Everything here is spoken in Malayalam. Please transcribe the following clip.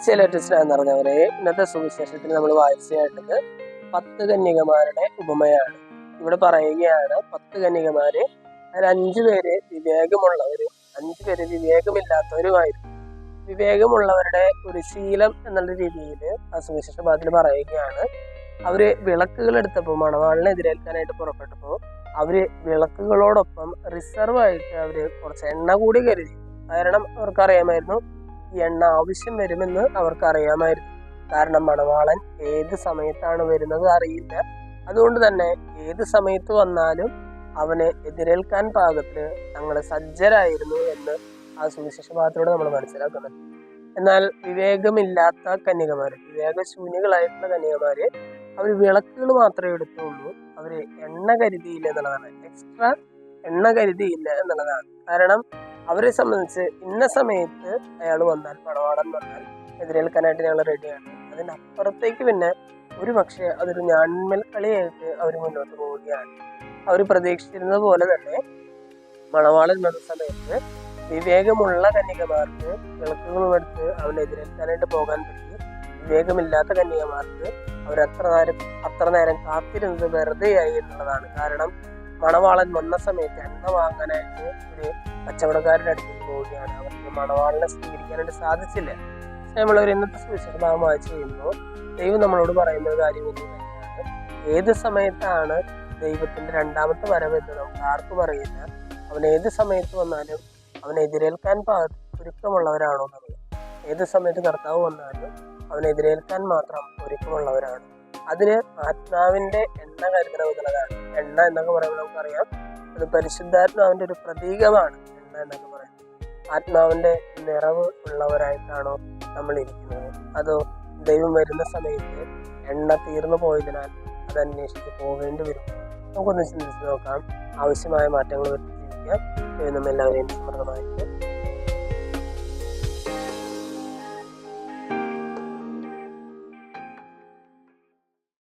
സ്നേഹം നിറഞ്ഞവരെ, ഇന്നത്തെ സുവിശേഷത്തിൽ നമ്മൾ വായിച്ചു കേട്ടത് 10 കന്യകമാരുടെ ഉപമയാണ്. ഇവിടെ പറയുകയാണ് 10 കന്യകമാര്, അതിൽ 5 പേര് വിവേകമുള്ളവരും 5 പേര് വിവേകമില്ലാത്തവരുമായിരുന്നു. വിവേകമുള്ളവരുടെ ഒരു ശീലം എന്നുള്ള രീതിയിൽ ആ സുവിശേഷ ഭാഗത്തിൽ പറയുകയാണ്. അവര് വിളക്കുകൾ എടുത്തപ്പോൾ, മണവാളിനെ എതിരേൽക്കാനായിട്ട് പുറപ്പെട്ടപ്പോൾ അവര് വിളക്കുകളോടൊപ്പം റിസർവായിട്ട് അവര് കുറച്ച് എണ്ണ കൂടി കരുതി. കാരണം അവർക്കറിയാമായിരുന്നു ഈ എണ്ണ ആവശ്യം വരുമെന്ന് അവർക്കറിയാമായിരുന്നു. കാരണം മണവാളൻ ഏത് സമയത്താണ് വരുന്നത് അറിയില്ല. അതുകൊണ്ട് തന്നെ ഏത് സമയത്ത് വന്നാലും അവനെ എതിരേൽക്കാൻ പാകത്തിന് ഞങ്ങൾ സജ്ജരായിരുന്നു എന്ന് ആ സുവിശേഷ ഭാഗത്തിലൂടെ നമ്മൾ മനസ്സിലാക്കുന്നത്. എന്നാൽ വിവേകമില്ലാത്ത കന്യകമാര്, വിവേകശൂന്യകളായിട്ടുള്ള കന്യകമാര്, അവർ വിളക്കുകൾ മാത്രമേ എടുത്തുള്ളൂ. അവര് എണ്ണ കരുതിയില്ല എന്നുള്ളതാണ്. എക്സ്ട്രാ എണ്ണ കരുതിയില്ല എന്നുള്ളതാണ്. കാരണം അവരെ സംബന്ധിച്ച് ഇന്ന സമയത്ത് അയാൾ വന്നാൽ, മണവാളൻ വന്നാൽ എതിരേൽക്കാനായിട്ട് ഞങ്ങൾ റെഡിയാണ്. അതിനപ്പുറത്തേക്ക് പിന്നെ ഒരു പക്ഷേ അതൊരു ഞാൻമേൽ കളിയായിട്ട് അവർ മുന്നോട്ട് പോവുകയാണ്. അവർ പ്രതീക്ഷിച്ചിരുന്നത് പോലെ തന്നെ മണവാളൻ വന്ന സമയത്ത് വിവേകമുള്ള കന്യകമാർക്ക് വിളക്കുകളും എടുത്ത് അവനെ എതിരേൽക്കാനായിട്ട് പോകാൻ പറ്റി. വിവേകമില്ലാത്ത കന്യകമാർക്ക് അത്ര നേരം കാത്തിരുന്നത് വെറുതെയായി എന്നുള്ളതാണ്. കാരണം മണവാളൻ വന്ന സമയത്ത് എണ്ണ വാങ്ങാനായിട്ട് ഒരു കച്ചവടക്കാരുടെ അടുത്തേക്ക് പോവുകയാണ്. അവർക്ക് മണവാളിനെ സ്വീകരിക്കാനായിട്ട് സാധിച്ചില്ല. നമ്മളൊരു ഇന്നത്തെ സുവിശേഷ ഭാഗം വായിച്ചു കഴിയുമ്പോൾ ദൈവം നമ്മളോട് പറയുന്ന ഒരു കാര്യം ഇത് തന്നെയാണ്. ഏത് സമയത്താണ് ദൈവത്തിന്റെ രണ്ടാമത്തെ വരവെന്ന് നമുക്ക് ആർക്കും അറിയില്ല. അവൻ ഏത് സമയത്ത് വന്നാലും അവനെ എതിരേൽക്കാൻ ഒരുക്കമുള്ളവരാണോ എന്നുള്ളത്. ഏത് സമയത്ത് കർത്താവ് വന്നാലും അവനെ എതിരേൽക്കാൻ മാത്രം ഒരുക്കമുള്ളവരാണ്. അതിന് ആത്മാവിന്റെ എണ്ണ കരുതണം എന്നുള്ളതാണ്. എണ്ണ എന്നൊക്കെ പറയുമ്പോൾ നമുക്കറിയാം, അത് പരിശുദ്ധാത്മാവിന്റെ ഒരു പ്രതീകമാണ്. എണ്ണ എന്നൊക്കെ പറയുന്നത് ആത്മാവിന്റെ നിറവ് ഉള്ളവരായിട്ടാണോ നമ്മൾ ഇരിക്കുന്നത്, അതോ ദൈവം വരുന്ന സമയത്ത് എണ്ണ തീർന്നു പോയതിനാൽ അത് അന്വേഷിച്ച് പോകേണ്ടി വരും? നമുക്കൊന്ന് ചിന്തിച്ച് നോക്കാം. ആവശ്യമായ മാറ്റങ്ങൾ വരുത്തി ജീവിക്കാൻ ദൈവം നമ്മെല്ലാവരെയും സമൃദ്ധമായിട്ട്